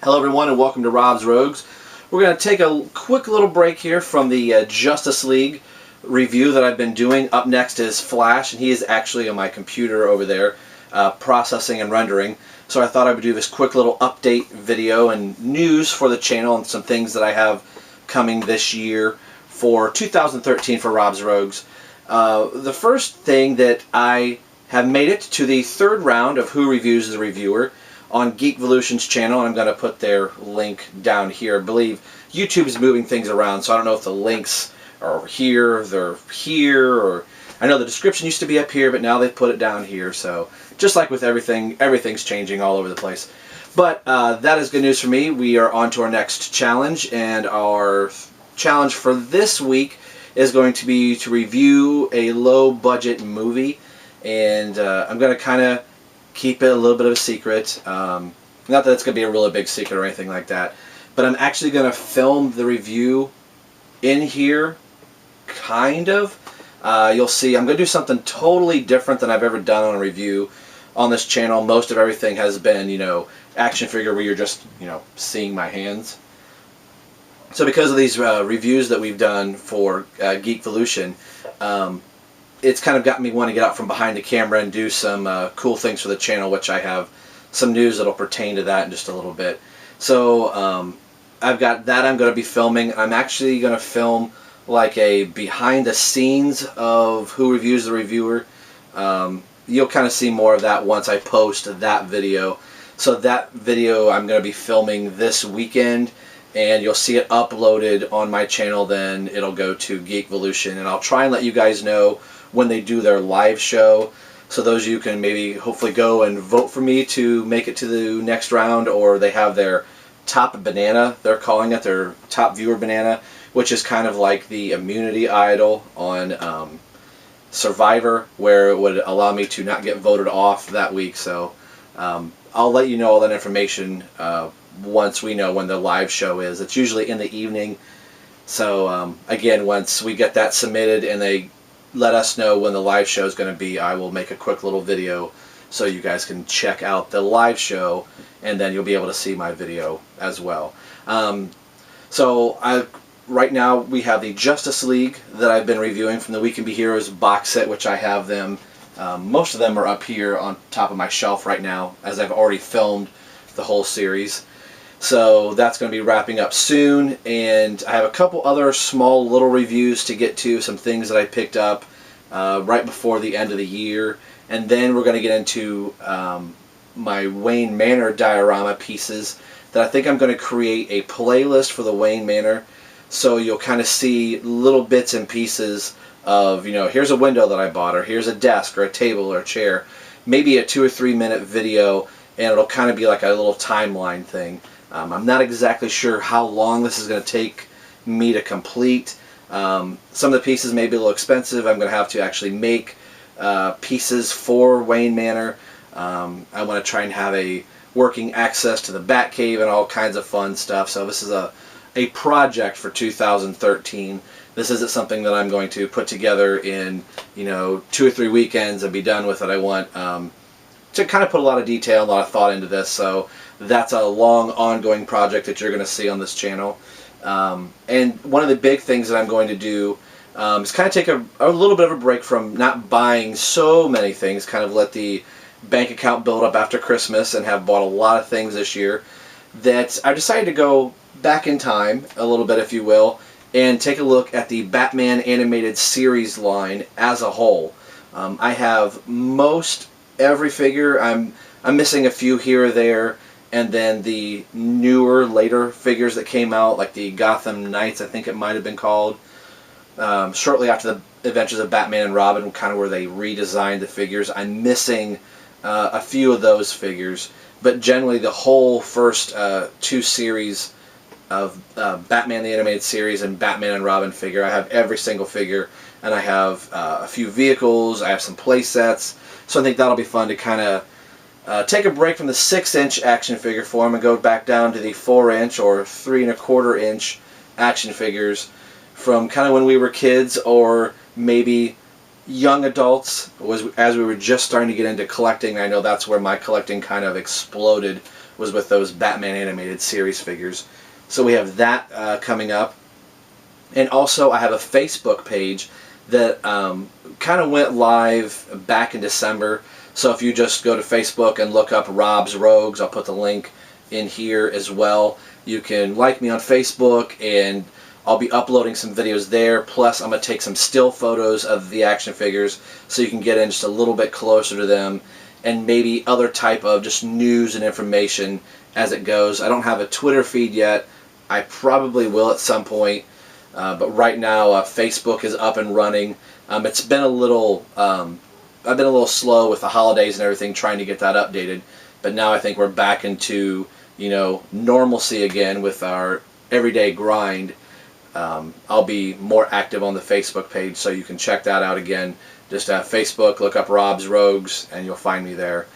Hello everyone and welcome to Rob's Rogues. We're going to take a quick little break here from the Justice League review that I've been doing. Up next is Flash, and he is actually on my computer over there processing and rendering. So I thought I would do this quick little update video and news for the channel and some things that I have coming this year for 2013 for Rob's Rogues. The first thing that I have made it to the third round of Who Reviews the Reviewer on Geekvolution's channel, and I'm going to put their link down here. I believe YouTube is moving things around, so I don't know if the links are here, they're here, or I know the description used to be up here, but now they've put it down here. So just like with everything, everything's changing all over the place. But that is good news for me. We are on to our next challenge, and our challenge for this week is going to be to review a low-budget movie, and I'm going to kind of keep it a little bit of a secret. Not that it's going to be a really big secret or anything like that, but I'm actually going to film the review in here, kind of. You'll see I'm going to do something totally different than I've ever done on a review on this channel. Most of everything has been, action figure where you're just, seeing my hands. So because of these reviews that we've done for Geekvolution, it's kind of got me wanting to get out from behind the camera and do some cool things for the channel, which I have some news that'll pertain to that in just a little bit. So I've got that I'm going to be filming. I'm actually going to film like a behind the scenes of Who Reviews the Reviewer. You'll kind of see more of that once I post that video. So that video I'm going to be filming this weekend, and you'll see it uploaded on my channel. Then it'll go to Geekvolution, and I'll try and let you guys know when they do their live show, so those of you can maybe hopefully go and vote for me to make it to the next round, or they have their top banana, they're calling it, their top viewer banana, which is kind of like the immunity idol on Survivor, where it would allow me to not get voted off that week. So I'll let you know all that information once we know when the live show is. It's usually in the evening. So again, once we get that submitted and they let us know when the live show is going to be, I will make a quick little video so you guys can check out the live show, and then you'll be able to see my video as well. Right now we have the Justice League that I've been reviewing from the We Can Be Heroes box set, which I have them. Most of them are up here on top of my shelf right now, as I've already filmed the whole series. So that's going to be wrapping up soon, and I have a couple other small little reviews to get to, some things that I picked up right before the end of the year, and then we're going to get into my Wayne Manor diorama pieces that I think I'm going to create a playlist for the Wayne Manor, so you'll kind of see little bits and pieces of, here's a window that I bought, or here's a desk or a table or a chair, maybe a 2 or 3 minute video, and it'll kind of be like a little timeline thing. I'm not exactly sure how long this is going to take me to complete. Some of the pieces may be a little expensive. I'm going to have to actually make pieces for Wayne Manor. I want to try and have a working access to the Batcave and all kinds of fun stuff. So this is a project for 2013. This isn't something that I'm going to put together in 2 or 3 weekends and be done with it. I want to kind of put a lot of detail, a lot of thought into this. So that's a long, ongoing project that you're going to see on this channel. And one of the big things that I'm going to do is kind of take a little bit of a break from not buying so many things, kind of let the bank account build up after Christmas, and have bought a lot of things this year, that I decided to go back in time a little bit, if you will, and take a look at the Batman animated series line as a whole. I have most every figure. I'm missing a few here or there, and then the newer, later figures that came out, like the Gotham Knights, I think it might have been called, shortly after the Adventures of Batman and Robin, kind of where they redesigned the figures. I'm missing a few of those figures, but generally the whole first 2 series of Batman the Animated Series and Batman and Robin figure, I have every single figure, and I have a few vehicles, I have some play sets, so I think that'll be fun to kind of take a break from the 6-inch action figure form and go back down to the 4-inch or 3 1/4 inch action figures from kind of when we were kids, or maybe young adults, as we were just starting to get into collecting. I know that's where my collecting kind of exploded was with those Batman animated series figures. So we have that coming up. And also I have a Facebook page that kind of went live back in December. So if you just go to Facebook and look up Rob's Rogues, I'll put the link in here as well. You can like me on Facebook, and I'll be uploading some videos there. Plus I'm going to take some still photos of the action figures so you can get in just a little bit closer to them, and maybe other type of just news and information as it goes. I don't have a Twitter feed yet. I probably will at some point. But right now, Facebook is up and running. It's been a little, I've been a little slow with the holidays and everything trying to get that updated. But now I think we're back into, normalcy again with our everyday grind. I'll be more active on the Facebook page, so you can check that out again. Just Facebook, look up Rob's Rogues, and you'll find me there.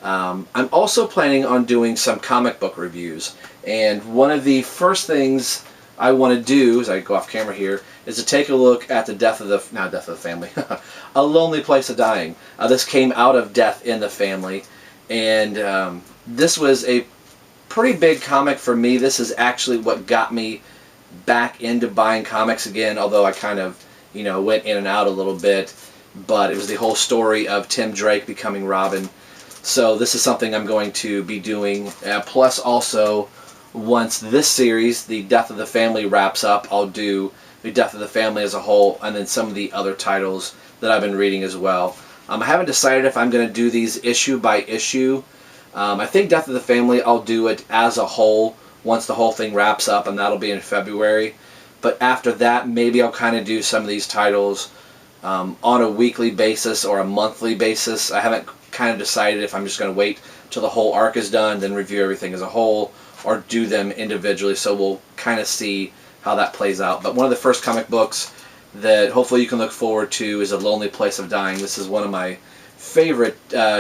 I'm also planning on doing some comic book reviews. And one of the first things I want to do, as I go off camera here, is to take a look at not Death of the Family, A Lonely Place of Dying. This came out of Death in the Family, and this was a pretty big comic for me. This is actually what got me back into buying comics again, although I kind of, went in and out a little bit. But it was the whole story of Tim Drake becoming Robin. So this is something I'm going to be doing. Plus also, once this series, the Death of the Family, wraps up, I'll do the Death of the Family as a whole, and then some of the other titles that I've been reading as well. I haven't decided if I'm going to do these issue by issue. I think Death of the Family, I'll do it as a whole once the whole thing wraps up, and that'll be in February. But after that, maybe I'll kind of do some of these titles on a weekly basis or a monthly basis. I haven't kind of decided if I'm just going to wait till the whole arc is done, then review everything as a whole, or do them individually. So we'll kind of see how that plays out. But one of the first comic books that hopefully you can look forward to is A Lonely Place of Dying. This is one of my favorite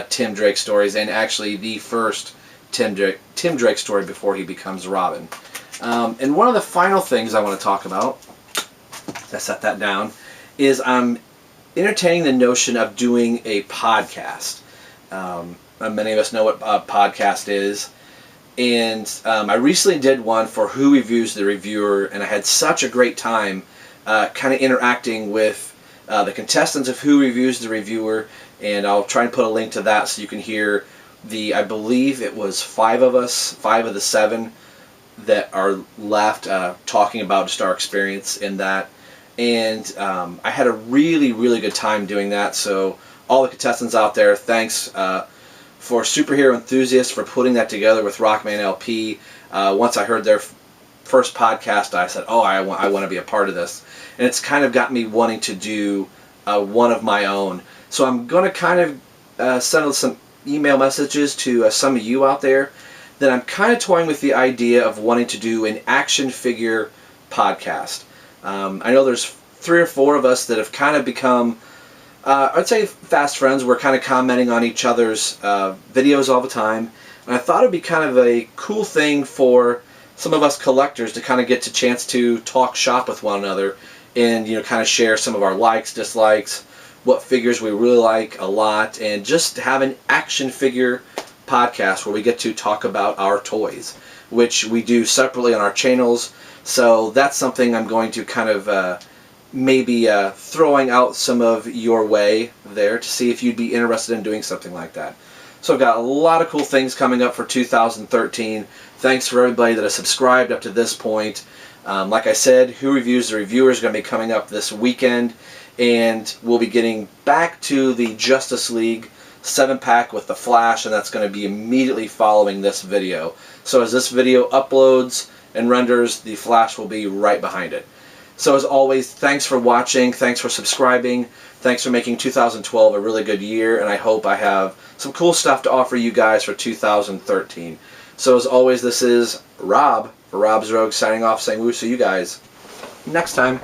Tim Drake stories, and actually the first Tim Drake story before he becomes Robin. And one of the final things I want to talk about, I set that down, is I'm entertaining the notion of doing a podcast. Many of us know what a podcast is. And I recently did one for Who Reviews the Reviewer, and I had such a great time kind of interacting with the contestants of Who Reviews the Reviewer, and I'll try and put a link to that so you can hear I believe it was 5 of us, 5 of the 7 that are left talking about just our experience in that. And I had a really, really good time doing that, so all the contestants out there, thanks for Superhero Enthusiasts for putting that together with Rockman LP. Once I heard their first podcast, I said, oh, I want to be a part of this. And it's kind of got me wanting to do one of my own. So I'm going to kind of send some email messages to some of you out there that I'm kind of toying with the idea of wanting to do an action figure podcast. I know there's 3 or 4 of us that have kind of become, I'd say, fast friends. We're kind of commenting on each other's videos all the time. And I thought it'd be kind of a cool thing for some of us collectors to kind of get a chance to talk shop with one another and, kind of share some of our likes, dislikes, what figures we really like a lot, and just have an action figure podcast where we get to talk about our toys, which we do separately on our channels. So that's something I'm going to kind of maybe throwing out some of your way there to see if you'd be interested in doing something like that. So I've got a lot of cool things coming up for 2013. Thanks for everybody that has subscribed up to this point. Like I said, Who Reviews the Reviewer is going to be coming up this weekend, and we'll be getting back to the Justice League 7-pack with the Flash, and that's going to be immediately following this video. So as this video uploads and renders, the Flash will be right behind it. So as always, thanks for watching, thanks for subscribing, thanks for making 2012 a really good year, and I hope I have some cool stuff to offer you guys for 2013. So as always, this is Rob for Rob's Rogues signing off, saying woo, see you guys next time.